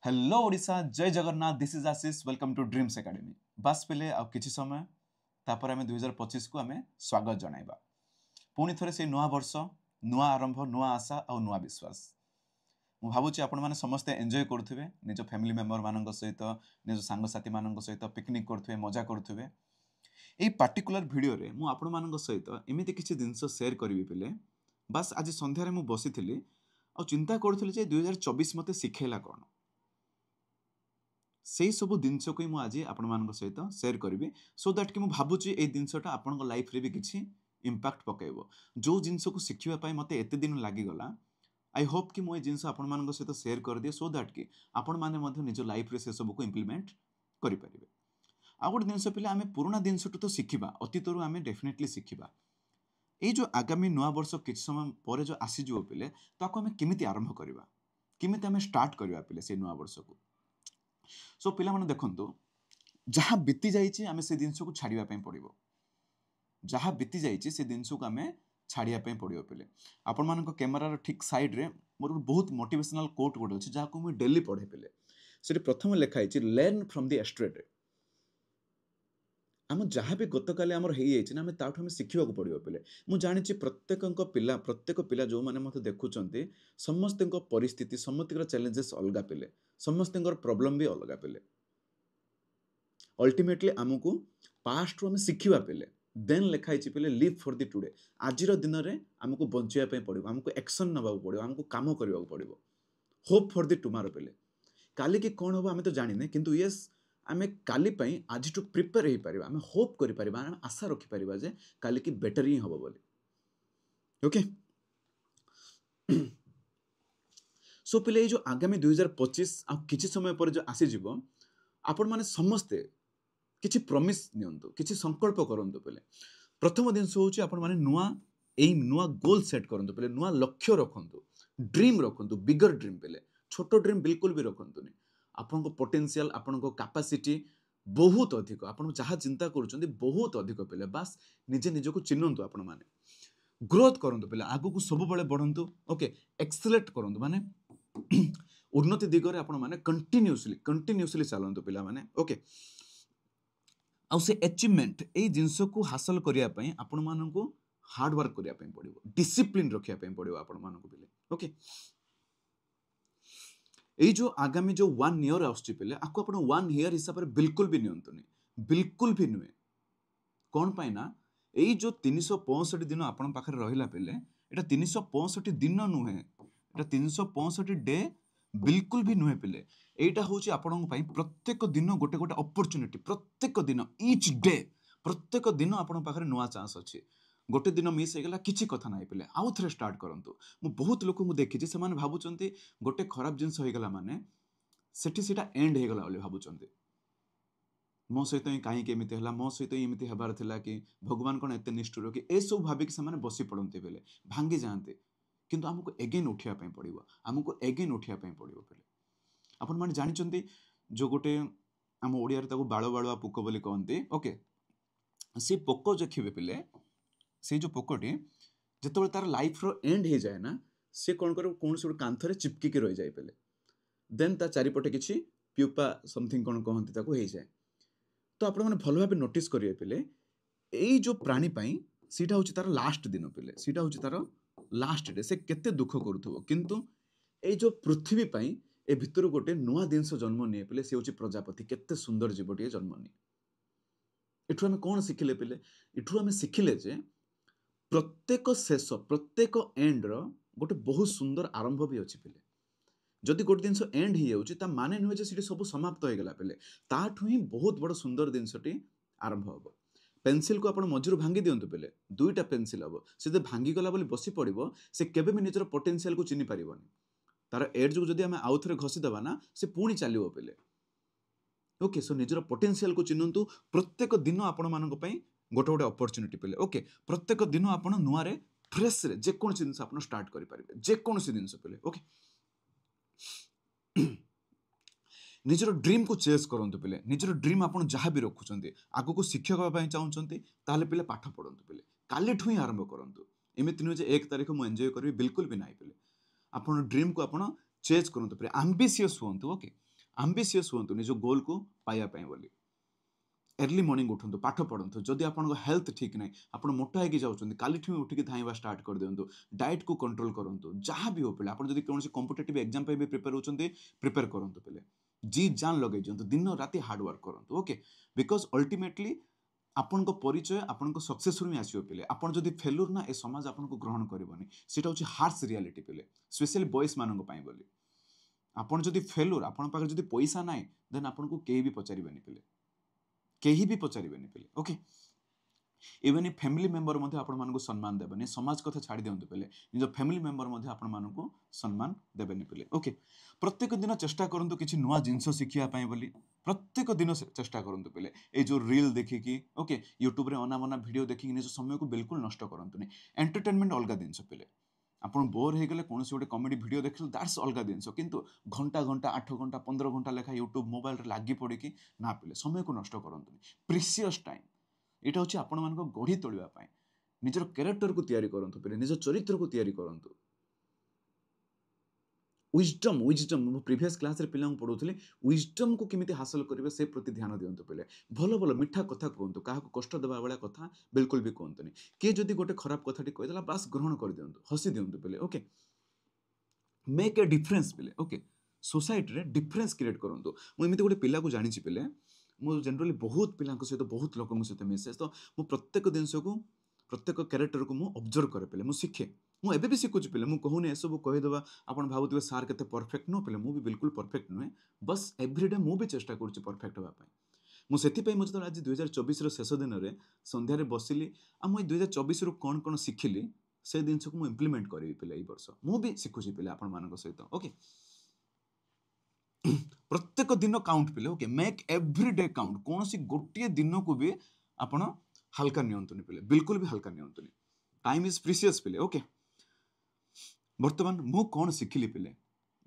Hello Odisha जय Jagannath this is Ashish welcome to dreams academy बास पेले आ किछि समय तापर आमे 2025 को आमे स्वागत जणाइबा पुणी थरे से नुआ वर्ष नुआ आरंभ नुआ आशा और नुआ विश्वास मु भाबुची आपण माने समस्त एन्जॉय करथुबे निज फैमिली मेंबर मानक सहित निज सांग साथी मानक सहित पिकनिक करथुबे मजा करथुबे एई पर्टिकुलर वीडियो रे मु आपण मानक सहित एमिति किछि दिनस शेयर करबी पेले बस आज संध्या रे मु बसिथिली और चिंता करथुली जे 2024 मते सिखेला कोन से सब जिनस को आज आपण सहित शेयर करी सो दैट कि भावुची ये जिनसटा आपण लाइफ रे भी किसी इंपैक्ट पकेब जो जिनस को शिखापी मत एत दिन लगिगला आई होप कि मुझे जिनस आपण सहित शेयर कर दिए सो दैट कि आपण मैंने निज लाइफ रे से सब को इम्प्लीमेंट करें आ गोटे जिनस पे आम पुराणा जिनसटू तो शिखा अतीतर आम डेफिनेटली शिखा ये जो आगामी नुआ वर्ष किसी समय पर जो आसीज पे ताको आम केमी आरंभ करवा केमी आम स्टार्ट करवा पे से नुआ वर्ष को सो पिला माने देखंतु जहाँ बीती जाइए आम से जिनस को छाड़िया पड़ो जहाँ बीती जाइए से जिनस को आम छाड़िया पड़ो पे आपण मान कैमेरार ठीक साइड रे मोर बहुत मोटिवेशनल कोट गोटे अच्छे जहाँ को मुझे डेली पढ़े पे से प्रथम लिखाई लर्न फ्रॉम द एस्ट्रेट आम जहाँ भी गतकाल आम हो आम ताठू शिखा पड़ो पे मुझे जानी प्रत्येक पिला जो मैंने मत देखुं समस्त परिस्थिति समस्त चैलेंजेस अलग पे समस्त प्रॉब्लम भी अलग पे अल्टीमेटली आमको पास्ट रू आम शिखा पे देन लिखाई पे लिव फॉर द टुडे आज दिन में आमको बचाई पड़ो आमको एक्शन नवा पड़ो आमको कम करने पड़ो होप फॉर द टुमारो पे काली की कौन हम आम तो जाने किंतु येस आम काली आज प्रिपेयर हो पार आम होप कर आशा रखिपर जे काली की बेटर ही हम बोली ओके सो पे ये जो आगामी 2025 आ किसी समय पर जो आसीज आपण मैंने समस्ते किसी प्रमिश नियंतु किसी संकल्प करूँ पे प्रथम जिनस हूँ आपण मैंने नुआ एम नुआ गोल सेट करूँ पे नुआ लक्ष्य रखु ड्रीम रखु बिगर ड्रीम पे छोट ड्रीम बिल्कुल भी रखुनि आपण पोटेंशियल आपण कैपेसिटी बहुत अधिक आप जहाँ चिंता कर बहुत अधिक पे बास निजे निजक चिन्हतु आपण मैंने ग्रोथ करूँ पे आग को सब बड़े बढ़ंतु ओके एक्सेलेट करूँ माने उन्नति दिगरे आपण माने कंटिन्यूअसली चलतु पिला माने ओके आउ से अचीवमेंट ए जिनस को हासिल करिया पई आपण मानकु हार्ड वर्क करिया पई पड़िबो डिसिप्लिन रखिया पई पड़िबो आपण मानकु पिले ओके ए जो आगामी जो 1 ईयर आउछि पिले आको आपण 1 ईयर हिसाब रे बिल्कुल भी नियंतुनी बिल्कुल भी नुए कोन पाई ना ए जो 365 दिन आपण पाखरे रहिला पिले एटा 365 दिन नुहे एटा 365 डे बिल्कुल भी नुहे पिले एटा होची आपन प्रत्येक दिन गोटे गोटे अपॉर्चुनिटी प्रत्येक दिन ईच डे प्रत्येक दिन आपन पाखरे नुआ चांस अछि गोटे दिन मिस होगला किसी कथा ना पे आउ थे स्टार्ट करूँ मु बहुत लोक देखी से भावुं गोटे खराब जिनस होगला माने सेटा एंड होगला भावुं मो सहित ही कहीं मो सहित एमती हबार थिला कि भगवान कौन एत निष्ठुर कि ए सब भाविक से बसी पड़ते बेले भांगी जाते किंतु आमको एगेन उठापी पड़ो आमको एगेन उठापी पड़ो पे आपण मैंने जानते जो गोटे आम ओडिया बाड़ बाड़ुआ पोक बोली कहते ओके से पोक देखिए पे से जो पोकटी जिते तार लाइफ रो एंड हो जाए ना से कौन कर कौन से कांथरे चिपकिकी रही जाए पे देन ता चारिपटे किसी प्यूपा समथिंग कौन कहते हो जाए तो आप भल भाव नोटिस करेंगे पे यही जो प्राणी सीटा हूँ तार लास्ट दिन पे सीटा हूँ तार लास्ट डे से केते दुख करूथबो किंतु ए जो पृथ्वी ए भितर गोटे नुआ जिनस जन्म नहीं पे सी हूँ प्रजापति केते सुंदर जीवटे जन्म नहीं इठू आम कौन शिखिले पे इठू आम शिखिले जे प्रत्येक शेष प्रत्येक एंड रो गोटे बहुत सुंदर आरंभ भी अच्छी पे जदि गोटे जिनस एंड हो जाए माने नुहे जे सब समाप्त हो गला पे ताठू ही बहुत बड़ सुंदर जिनसटी आरंभ हम पेनसिल को आप मझिर भांगी दिंतु पे दुईटा पेनसिल हम से जो भांगीगला बसी पड़ो से केबे भी निजर पोटेंशियल को चिन्ह पारिबनी तार एड्ज को जदि आम आउ थे घसीदेवा ना से पुणी चलो पे ओके सो निजर पोटेंशियल को चिन्हतु प्रत्येक दिन आपण मानक पई गोटे गोटे अपॉर्चुनिटी पे ओके प्रत्येक दिन आप नुआ फ्रेश रे जेकोसी जिन आप स्टार्ट करेंगे जेकोसी जिनस पे ओके निजर ड्रीम को चेस करते पे निजर ड्रीम आप जहाँ भी रखुच्च आग को शिक्षक हाँपाई चाहते ताले पे पाठ पढ़ते पे काली ठू ही आरंभ करूँ एमती नुहे 1 तारीख मुझे एंजॉय करी बिल्कुल भी ना पे आप ड्रीम को आप चेज करूँ पे आम्बिशियस हूँ ओके आंबिशियस हुंतु निज गोल को पाया पई बोली अर्ली मॉर्निंग उठंतु पाठ पढ़ंतु जदि आपन हेल्थ ठीक नहीं आपन मोटा होगी जाउछंती कालीठु उठिक धाइबा स्टार्ट कर दियंतु डाइट को कंट्रोल करंतु जहाँ भी हो पिले आपन जदि कोनोसी कॉम्पिटिटिव एग्जाम पे भी प्रिपेयर होचंती प्रिपेयर करंतु पिले जी जान लगे दियंतु दिन राति हार्ड वर्क करंतु ओके बिकॉज अल्टीमेटली आपन को परिचय आपन को सक्सेस रु आसीओ पिले आपन जदि फेल्युर ना ए समाज आपन को ग्रहण करबनी सेटा होची हार्श रियलिटी पिले स्पेशली बॉयज मानन को पाई बोली आपन जदि फेल्युर आपन पाखे जदि पैसा नाही देन आपन को केही भी पचारिबनी पिले केही भी पचारिबनी पिले ओके इवन फैमिली मेंबर मध्ये आपण मानको सम्मान देबनी समाज कथा छाड़ी दियंतु पिले निज फैमिली मेंबर मध्ये आपण मानको सम्मान देबनी पिले ओके प्रत्येक दिन चेष्टा करंतु किछि नुवा जिंस शिखिया पई बोली प्रत्येक दिन चेष्टा करंतु पिले ए जो रील देखिकी ओके यूट्यूब रे अनामना वीडियो देखिकी निज समय को बिल्कुल नष्ट करंतुनी एंटरटेनमेंट अलगा जिंस पिले आपण बोर हे गले कोनसे गोटे कॉमेडी वीडियो देखिल दैट्स अलगा जिंस किंतु घंटा घंटा 8 घंटा 15 घंटा लेखा यूट्यूब मोबाइल रे लागी पड़ी कि ना पिले समय को नष्ट करंतुनी प्रीशियस टाइम एटा होची आपण मानको गढ़ी तोलिबा पई निजर कैरेक्टर को तैयारी करंतु पिले निज चरित्र को तैयारी करंतु विजडम मो प्रीवियस क्लास रे पिलांग पढौथले विजडम को किमिति हासिल करिवे से प्रति ध्यान दियंतु पिले भलो भलो मिठा कथा कहंतु काहा को कष्ट देबा वाला कथा बिल्कुल भी कहंतुनी के जदी गोटे खराब कथाटी कहिदला बस ग्रहण कर दियंतु हसी दियंतु पिले ओके मेक ए डिफरेंस पिले ओके सोसाइटी रे डिफरेंस क्रिएट करंतु मो एमिति गोटे पिला को जानि छि पिले मो जनरली बहुत पिलांक सहित बहुत लोकଙ୍କ सहित मिसे तो मो प्रत्येक जिंस को प्रत्येक कैरेक्टर को मो ऑब्जर्व करे पिले मो सिखे मु एबे भी सिखुची पिले मु कहूनी ए सब कहि देबा आपण भाबुतबे सार केते परफेक्ट नो पिले मु भी बिल्कुल परफेक्ट नुहे बस एवरीडे मु भी चेष्टा करूची परफेक्ट होबा पई मु सेति पई मु जतो आज 2024 रो शेष दिन रे संध्या रे बसिली आ मु 2024 रो कोन कोन सिखिली से दिनस को मु इंप्लीमेंट करिवि पिले ई वर्ष मु भी सिखुची पिले आपण मानक सहित ओके प्रत्येक दिन काउंट पिले ओके मेक एवरीडे काउंट कोनोसी गोटिए दिन को भी आपण हल्का नियंतुनी पिले बिल्कुल भी हल्का नियंतुनी टाइम इज प्रीशियस पिले ओके वर्तमान मु कौन शिखिली पिले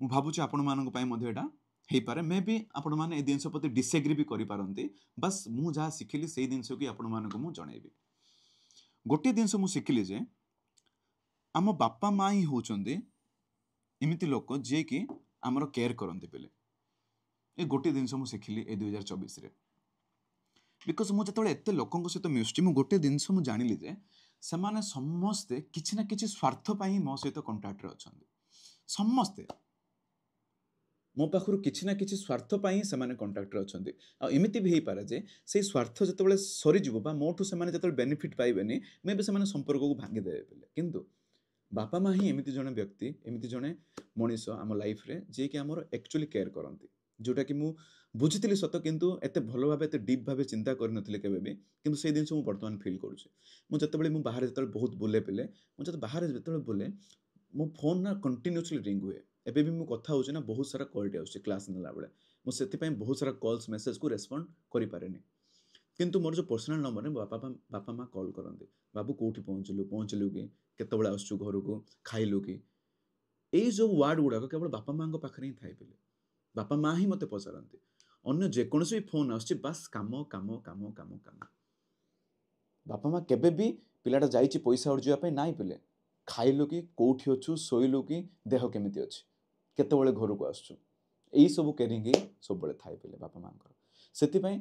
मु भाबुची आपण मानक पई मध्ये एटा हेई पारे मे बी आपण माने ए दिनस प्रति डिसएग्री भी करि पारंती बस मु जहा शिखिली सेही दिनस की आपण मानक मु जणैबी गोटे दिनस मु शिखिली जे आम बापा माँ ही होचंदी एमिति लोक जे कि हमर केयर करंती पिले ए गोटे दिनस मु शिखिली ए 2024 रे बिकॉज मु जतबे एते लोकंक सहित मिसुची मु गोटे दिनस मु जानिली जे सेमाने समस्ते किछि ना किछि स्वार्थ पाई मो सहित कांटेक्ट रे अछंदी समस्ते मो पाखरु किछि ना किछि स्वार्थ पाई सेमाने कांटेक्ट रे अछंदी आ एमिति भी हेई पारे जे सेही स्वार्थ जतबे सरी जिवो बा मोठु सेमाने जतबे बेनिफिट पाइबेनी मे बे सेमाने संपर्क को भांगी देबे पिले किंतु बापा माँ ही एमिति जने व्यक्ति एमिति जने मनीष आम लाइफ रे जे कि हमर एक्चुअली केयर करंती जोटा कि मु बुझितली सत किंतु एते भलो भाबे एते डीप भाबे चिंता कर नथिले केबे भी किंतु से दिन से मु वर्तमान फील करूछे मु जतबेले मु बाहर जतबेले बहुत बुले पिले मु जत बाहर जतबेले बुले मो फोन ना कंटीन्यूअसली रिंग हुए एबे भी मु कथा होचे ना बहुत सारा कॉल टे आउचे क्लास नेला बेले मु सेति पई बहुत सारा कॉल्स मेसेज को रेस्पोंड करि पारेनी किंतु मोर जो पर्सनल नंबर ने बापा माँ कॉल करंती बाबू कोठी पहुंचलु कि केतबेले आसछु घर को खाइलु कि एई जो वर्ड गुडा केवल बापा माँ को पाखरे ही थाई पिले बापा माँ ही मते पचारंती अन्य जेकोसी फोन आसछि बस काम काम काम काम काम बापा माँ केबे भी पिलाटा जाइछि पैसा उड़ जाय नाई पिले खाइलु कि कोठी अछु सोइलु कि देह केमिति अछि केतबेले घर को आसछु एई सब केयरिंग ही सब बळे थाई पिले बापा माँ को सेति पई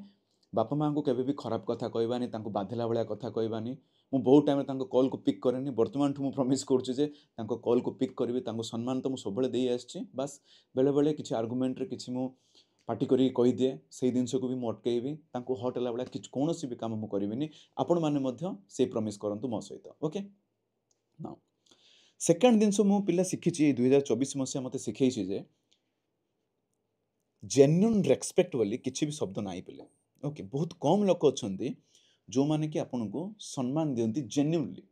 बापा माँ को केबे भी खराब कथा कहबानी तांको बाधिला बळा कथा कहबानी मु बहुत टाइम तांको कॉल को पिक करेनी वर्तमान ठु मु प्रॉमिस करछु जे तांको कॉल को पिक करबी तांको सम्मान तो मु सब बळे देई आछछि बस बेले बेले किछि आर्गुमेंट रे किछि मु पार्टी करी कहि दिए सेही दिनस को भी मु अटकेबी तांको हट हला बळा किछि कोनोसी भी काम मु करिबिनी आपण माने मध्य से प्रॉमिस करंतु मो सहित ओके नाउ सेकंड दिनस मु पिला सिखिछि 2024 मसिया मते सिखैछि जे जेन्युइन रेस्पेक्ट वाली किछि भी शब्द नाइ पिले ओके बहुत कम लोक अछंती जो माने कि आपन को सम्मान दियंती जेन्युइनली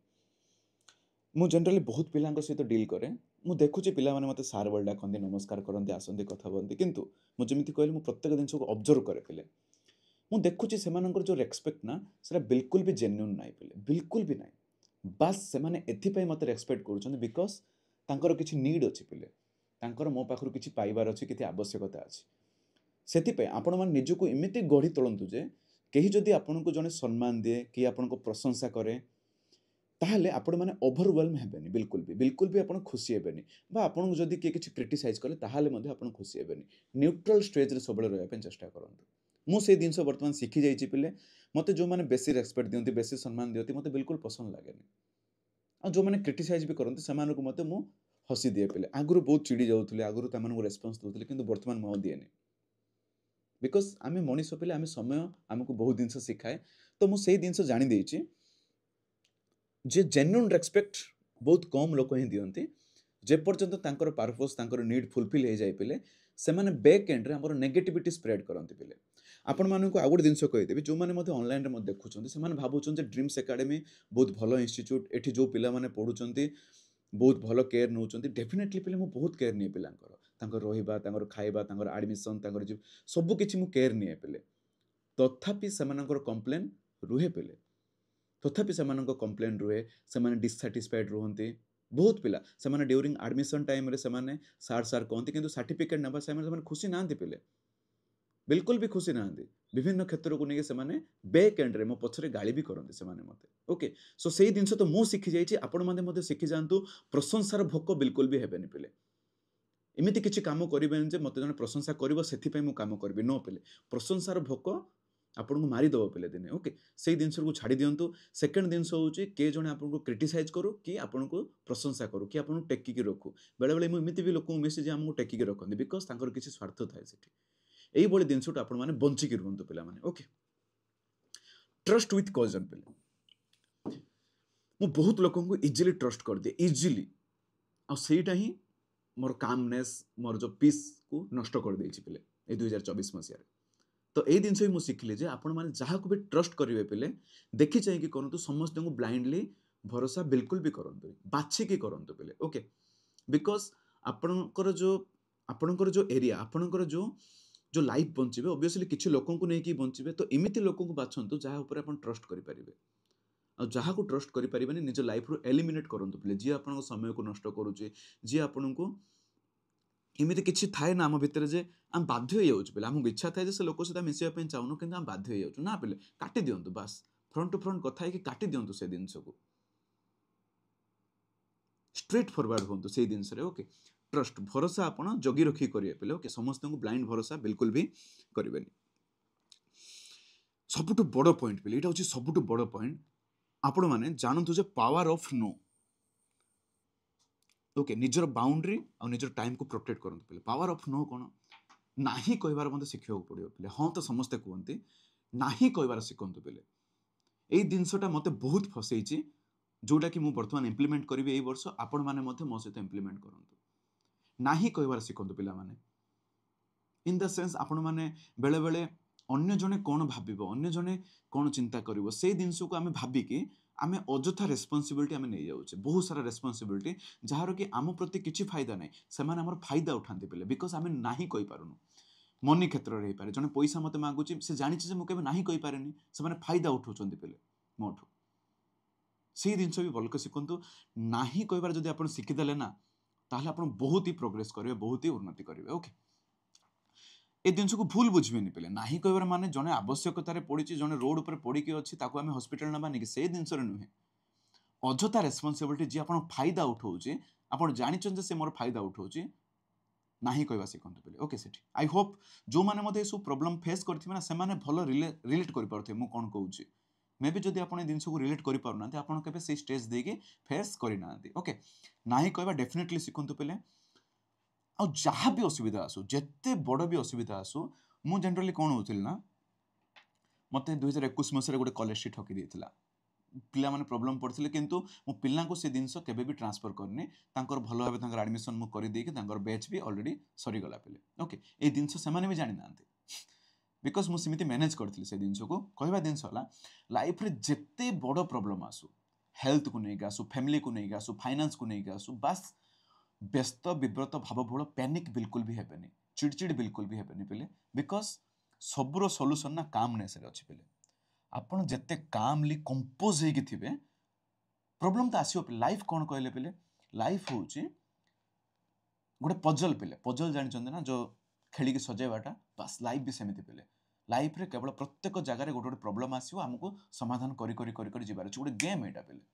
मु जनरली बहुत पिलांक सहित डील करे मु देखुची पिला माने मते सार वर्ड डाकंती नमस्कार करंती आसंती कथा बोलती किंतु मु जेमिति कहली मु प्रत्येक दिन को ऑब्जर्व करे पिले मु देखुची सेमानकर जो रेस्पेक्ट ना सेरा बिल्कुल भी जेन्युइन नाइ पिले बिल्कुल भी नाइ बस सेमाने एथि पई मते रेस्पेक्ट करूछन बिकॉज़ तांकर किछि नीड अछि पिले तांकर मो पाखरु किछि पाइबार अछि किछि आवश्यकता अछि सेति पई आपण मान निज को एमिति गढी तळंतु जे केही जदि आपण को जने सम्मान दिए कि आपण को प्रशंसा करे ताहले आपण माने ओवरवेलम हेबेनी बिल्कुल भी आपण खुशी हेबेनी बा आपण जदी के किछि क्रिटिसाइज कले ताहले मध्ये आपण खुशी हेबेनी न्यूट्रल स्टेज रे सबले रहया पे चेष्टा करंतु मु से दिनस वर्तमान सिखि जाईची पिले मते जो माने बेसी रेस्पेक्ट दियंती बेसी सम्मान दियंती मते बिल्कुल पसंद लागेनी आ जो माने क्रिटिसाइज भी करंती सेमानको मते मु हसी दिए पिले आगुरु बहुत चिड़ी जाउथले आगुरु तमनको रेस्पॉन्स दउथले किंतु वर्तमान म दिएनी बिकॉज आमे मनीष पिले आमे समय हमको बहुत दिन शिखाए तो मु से दिन जानी देची जे जेन्युइन रेस्पेक्ट बहुत कम लोक ही दियंती जे पर्यंत तांकर पर्पस तांकर नीड फुलफिल हो जाए पिले से माने बैक एंड रे हमर नेगेटिविटी स्प्रेड करंती पिले आपण मानको आ गोटे जिनस कहिदेबी जो माने मते ऑनलाइन रे मते देखुचंती से माने भाबुचन जे ड्रीम्स एकेडमी बहुत भलो इंस्टीट्यूट एठी जो पिला माने पढुचंती बहुत भलो केयर नउचंती डेफिनेटली पिले मु बहुत केयर निए पिलांकर तांकर रहिबा तांकर खाइबा तांकर एडमिशन तांकर जो सब किछि मु केयर निए पिले तथापि सेमानकर कंप्लेन रुहे पिले तथापि सेमानकर कंप्लेन रुहे सेमाने डिससैटिस्फाइड रहंती बहुत पिला सेमाने ड्यूरिंग एडमिशन टाइम रे सेमाने सार कहंती किंतु सर्टिफिकेट नबा सेमाने खुशी नांती पिले बिल्कुल भी खुशी नांती विभिन्न क्षेत्र को नहीं सेमाने बैक एंड रे मो पछरे गाली भी करंती सेमाने मते ओके सो सेही दिनस तो मु सिखि जाईची आपण माने मते सिखि जानतु प्रशंसार भोक बिल्कुल भी हेबेनी पिले एमिति किछि काम करिबेन जे मते जने प्रशंसा करिवो सेथि पय मु काम करबी नो पिले प्रशंसार भोक आपन को मारी दबो पिले दिने ओके सेही दिनस को छाडी दियंतु सेकंड दिनस होउची के जने आपन को क्रिटिसाइज करू कि आपन को प्रशंसा करू कि आपन टेक्की के रखू बेले बेले मु एमिति भी लोक मेसेज हमको टेक्की के रखंदी बिकॉज़ तांकर किछि स्वार्थ थाए सेठी एई बळी दिनसुट आपण माने बंची कि रुहंतु पिला माने ओके ट्रस्ट विथ कॉजन पिले मु बहुत लोकन को इजीली ट्रस्ट कर दे इजीली आ सेटा ही मोर कामनेस मोर जो पीस को नष्ट कर देछि पिले ए 2024 मसिया तो ए दिन से मु सिखले जे आपण माने जहा को भी ट्रस्ट करिवे पिले देखि चाहि कि करंतु समस्त को ब्लाइंडली भरोसा बिल्कुल भी करंतु बाछि कि करंतु पिले ओके बिकॉज़ आपणकर जो एरिया आपणकर जो लाइफ बंचिबे ऑब्वियसली किछि लोकन को नै कि बंचिबे तो एमिति लोकन को बाछंतु जहा ऊपर आपण ट्रस्ट करि परिबे आ जहा को ट्रस्ट करि परिबेनी निज लाइफ रो एलिमिनेट करंतु पिले जे आपण समय को नष्ट करूचे जे आपण को एमिति किछि थाए ना हम भितर जे हम बाध्य हो जाउछ पिले हमको इच्छा थाए जे से लोक सदा मिसिया पे चाउनु किंतु हम बाध्य हो जाउछ ना पिले काटि दियंतु बस फ्रंट टू फ्रंट कथा है कि काटि दियंतु से दिनस को स्ट्रेट फॉरवर्ड होंतु से दिनस रे ओके ट्रस्ट भरोसा आपण जगी रखी करिए पिले ओके समस्त को ब्लाइंड भरोसा बिल्कुल भी करिवेनी सबुटु बड़ पॉइंट पिले एटा होची सबुटु बड़ पॉइंट आपण माने जानतु जे पावर ऑफ नो ओके निजर बाउंड्री और निजर टाइम को प्रोटेक्ट करंतु पिले पावर ऑफ नो कोन नाही कहबार मते शिखियो पड़ियो पिले हां तो समस्त कहंती नाही कहबार शिखंतु पिले एई दिनसटा मते बहुत फसेइची जोटा कि मु वर्तमान इंप्लीमेंट करिवे एई वर्ष आपण माने मते मो सहित इंप्लीमेंट करंतु नाही कहबार शिखंतु पिला माने इन द सेंस आपण माने बेले बेले अन्य जने कोन भाबिबो अन्य जने कोन चिंता करिवो से दिनसु को आमे भाबी कि आमे अजथा रेस्पोंसिबिलिटी आमे नै जाउछे बहुत सारा रेस्पोंसिबिलिटी जहार कि आम प्रति किछि फायदा नै से माने हमर फायदा उठांती पिले बिकॉज़ आमे नाही कहि पारुनु मनी क्षेत्र रे पारे जने पैसा मते मागुची से जानिछि जे मु केबे नाही कहि पारेनी से माने फायदा उठौचंती पिले मोठो से दिनस भी बलक शिखंतु नाही कहबार जदि आपण शिखि देले ना ताहले आपण बहुत ही प्रोग्रेस करिवे बहुत ही उन्नति करिवे ओके ए दिन को भूल बुझबेनी पिले नाही कहबार माने जने आवश्यकता रे पड़िछि जने रोड ऊपर पड़ी कि अछि ताको आमे हॉस्पिटल ना बानी कि से दिन रे नुहे अजथा रेस्पोंसिबिलिटी जे आपण फायदा उठौछि आपण जानिछन जे से मोर फायदा उठौछि नाही कहबा सिखंतु पिले ओके सेठी आई होप जो माने मते सु प्रॉब्लम फेस करथिबे ना से माने भलो रिलेट करि पारथे मु कोन कहूछि मे बी जदि आपण ए दिन को रिलेट करि पारु नाते आपण केबे से स्टेज देके फेस करि नांती ओके नाही कहबा डेफिनेटली सिखंतु पिले आ जहाँ भी असुविधा आसु जिते बड़ भी असुविधा आसु मु जनरली कौन होतिल ना मते 2021 मसरे गोटे कॉलेज ठकी देथिला पिला माने प्रॉब्लम पड़थिले किंतु मु पिल्ला को से दिनस केबे भी ट्रांसफर करनी तांकर भलो भाबे तांकर एडमिशन मु करि देके तांकर बैच भी ऑलरेडी सरी गला पिले ओके ए दिनस से माने भी जानि नांते बिकॉज़ मु सिमिति मैनेज करथिले से दिनस को कहबा दिनस होला लाइफ रे जिते बड़ प्रॉब्लम आसु हेल्थ को नै आसु फैमिली को नै आसु फाइनेंस को नै आसु बस व्यस्त विव्रत भावबहुल पैनिक बिल्कुल भी हेबेनी चिड़चिड़ बिल्कुल भी हेबेनी पिले बिकॉज सबुर सॉल्यूशन ना कामनेस रे अछि पिले आपण जत्ते कामली कंपोज हे कि थिबे प्रॉब्लम तो आसीओ लाइफ कोन कहले पिले लाइफ होउची गोटे पजल पिले पजल जानि चंदे ना जो खेली के सजेवाटा बस लाइफ भी सेमिति पिले लाइफ रे केवल प्रत्येक जगह रे गोटे गोटे प्रॉब्लम आसीओ हमको समाधान करी करी करी करी जिबार गोटे गेम एटा पिले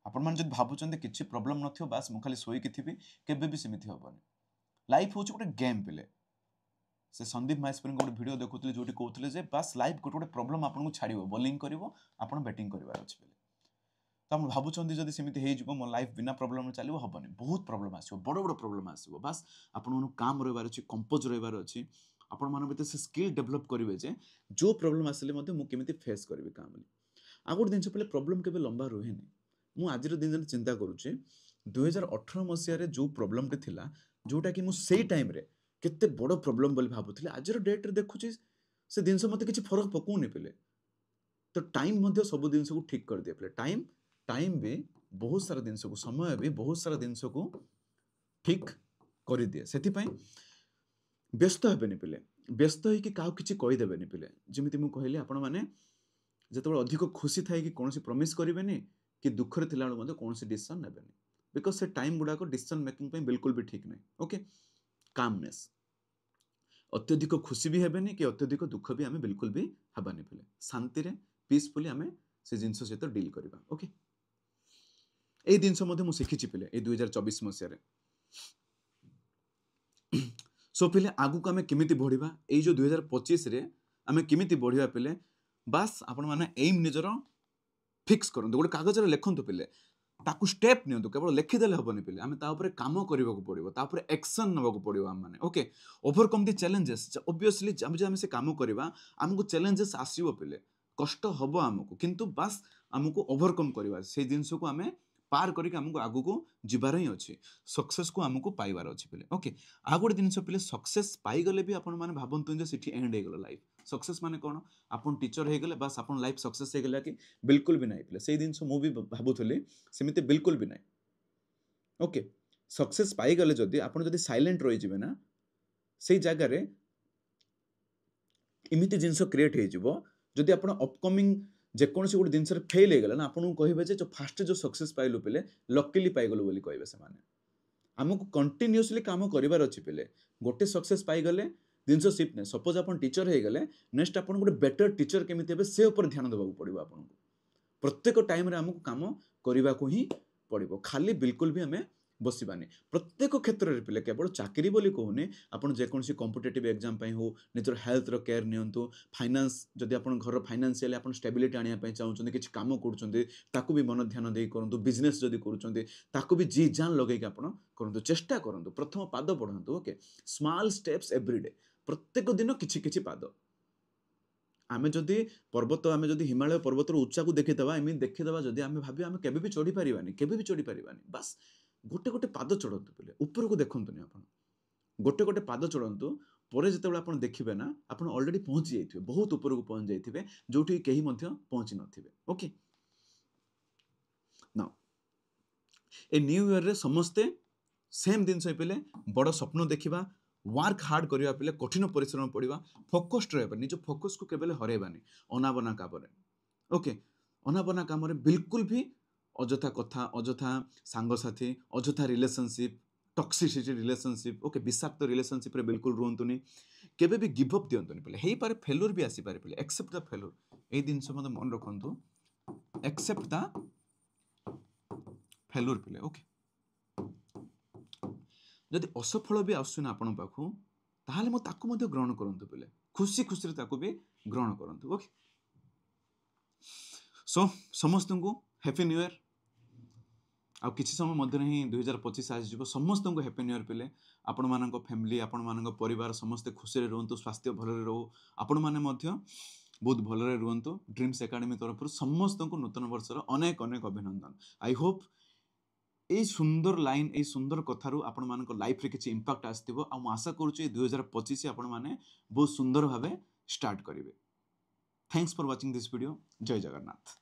आपण मान जब भाबुचंदे किछि प्रॉब्लम नथियो बास मु खाली सोई कि थिबी केबे भी सेमिथि होबनी लाइफ होची गोटे गेम पिले से संदीप माहेश्वरी गोटे वीडियो देखुतले जोटी कहउतले जे बास लाइफ गोटे गोटे प्रॉब्लम आपन को छाड़िबो बॉलिंग करिवो आपन बैटिंग करिवार अछि पिले तो हम भाबुचंदी जदी सेमिथि हेइ जिवो मो लाइफ बिना प्रॉब्लम चलिबो होबनी बहुत प्रॉब्लम आसीबो बड़ बड़ प्रॉब्लम आसीबो बास आपन मनु काम रहबार अछि कंपोज रहबार अछि आपण मान भीतर से स्किल डेवलप करिवे जे जो प्रॉब्लम आसले मते मु केमिति फेस करबी कामली आ गोटे दिन पहले प्रॉब्लम केबे लंबा रुहेनी मु आजिर दिन चिंता करूची 2018 मसिया जो प्रॉब्लम टे थिला जोटा कि मु सेई टाइम रे केते बड़ प्रॉब्लम बोली भाबुथिले आजिर डेट रे देखुची से दिन मते किछि फरक पकोनी पेले तो टाइम मध्य सब दिन को ठीक कर दिए पेले टाइम भी बहुत सारा दिन को समय भी बहुत सारा दिन को ठीक कर दिए से व्यस्त हेबेनि पिले व्यस्त होइकि काउ किछि कहि देबेनि पिले जेमिति मु कहली आपण माने जेतबे अधिक खुशी थाए कि कोनोसी प्रॉमिस करिवेनि कि दुख रे थिला मध्ये कोनोसी डिसीजन नेबेनि बिकॉज़ से टाइम गुडा को डिसीजन मेकिंग पे बिल्कुल भी ठीक नै ओके कामनेस अत्यधिक खुशी भी हेबेनि कि अत्यधिक दुख भी हमें बिल्कुल भी हबानि पिले शांति रे पीसफुली हमें से जिंस सहित डील करबा ओके ए जिंस मध्ये मु सिखिछि पिले ए 2024 मसिया रे सो पिले आगु को आमे केमिति बढ़िबा ए जो 2025 रे आमे केमिति बढ़िबा पिले बास आपण माने एम निजर फिक्स करंतु गोटे कागज रे लेखंतु पिले ताकू स्टेप नियंतु केवल लेखि देले हबनी पिले आमे ता ऊपर काम करबा को पड़िबो ता ऊपर एक्शन नबा को पड़िबो हम माने okay overcome the challenges obviously जब जे आमे से काम करबा हमको चैलेंजेस आसीबो पिले कष्ट हबो हमको किंतु बास हमको ओवरकम करबा से जिंस को आमे पार करके हमको आगु को जिबार ही अच्छी सक्सेस को हमको पाइबार अच्छी पिले ओके आ गोटे जिनस पिले सक्सेस पाई गले भी आपण माने भाबंतु जे सिटी एंड हे गेलो लाइफ सक्सेस माने कोन आपण टीचर हे गेले बस आपण लाइफ सक्सेस हे गेला कि बिल्कुल भी नहीं पिले से जिनस मु भी भाबुथली सेमिते बिल्कुल भी नहीं ओके सक्सेस पाई गले जदी आपण जदी साइलेंट रहि जिवे ना से जगह रे इमिति जिनस क्रिएट हे जिवो जदी आपण अपकमिंग जेकोसी गोटे जिनस फेल हो ना आपको कहे जो फास्ट जो सक्सेस पाइलु पिले लकीली पाइगलु बोली कहे से आमको कंटिन्यूअसली काम करार अच्छी पिले गोटे सक्सेस पाइगले जिनस सिफ्ट नहीं सपोज आप टीचर हो गले नेक्स्ट आप गोटे बेटर टीचर केमी हे से उपर ध्यान देवाक पड़ो आपको प्रत्येक टाइम आमको काम करने को ही पड़ो खाली बिल्कुल भी आम बसबानी प्रत्येक क्षेत्र में पिले केवल चाकरी बोली कहूनी आपन जेकोसी कॉम्पिटिटिव एग्जाम पे हो निजर हेल्थ रो केयर नियंतु फाइनेंस जदि आपन घर फाइनेंशियली आपन स्टेबिलिटी आनिया पे चाहउछन किछ काम करूछन ताकू भी मन ध्यान दे करंतु बिजनेस जदि करूछन ताकू भी जी जान लगे कि आपन करंतु चेष्टा करंतु प्रथम पाद पढंतु ओके स्मॉल स्टेप्स एवरीडे प्रत्येक दिन किछि किछि पाद आमे जदि पर्वत आमे जदि हिमालय पर्वत रो उच्चा को देखिदबा एमि देखिदबा जदि आमे भाबी आमे केबे भी चढ़ी परिबानी बस गोटे गोटे पाद चढ़ंतु पिले ऊपर को देखंतु नहीं आपन गोटे गोटे पाद चढ़ंतु परे जेतेबेला आपन देखिबे ना आपन ऑलरेडी पहुंची जाइथिबे बहुत ऊपर को पहुंच जाइथिबे जोठी केही मध्य पहुंची नथिबे okay now a new year रे समस्ते सेम दिन से पिले बड़ स्वप्न देखिबा वर्क हार्ड करिया पिले कठिन परिश्रम पड़िबा फोकस्ड रहबा निज फोकस को केबेले हरेबानी अनाबना कामरे ओके अनाबना कामरे बिल्कुल भी अजथा कथा अजथा सांगसाथी अजथा रिलेशनशिप टॉक्सिसिटी रिलेशनशिप ओके विषाक्त रिलेशनशिप रे बिल्कुल रुहंतुनी केबे भी गिव अप दियंतुनी पले हेई पारे फेल्योर भी आसी पारे पले एक्सेप्ट द फेल्योर ए दिन से मन रखंतु एक्सेप्ट द फेल्योर पले ओके जदि असफल भी आसुना आपण पाखु ताहाले म ताकु मध्ये ग्रहण करंतु पले खुशी खुशी रे ताकु भी ग्रहण करंतु ओके सो समस्त को हैप्पी न्यू ईयर आ किसी समय मध्य ही 2025 आस समस्त को हैप्पी न्यू ईयर पिले आपण मानक फैमिली आपण मानक परिवार समस्त खुशी रे रहंतु स्वास्थ्य भल रे रहू आपण माने मध्य बहुत भल रे रहंतु ड्रीम्स एकेडमी तरफ समस्त को नूतन वर्ष अनेक अनेक अभिनंदन आई होप ए सुंदर लाइन ए सुंदर कथारू आपण मानक लाइफ रे किछि इंपैक्ट आस्तिबो आ म आशा करूची 2025 आपण माने बहुत सुंदर भाबे स्टार्ट करिवे thanks for watching this video जय जगन्नाथ।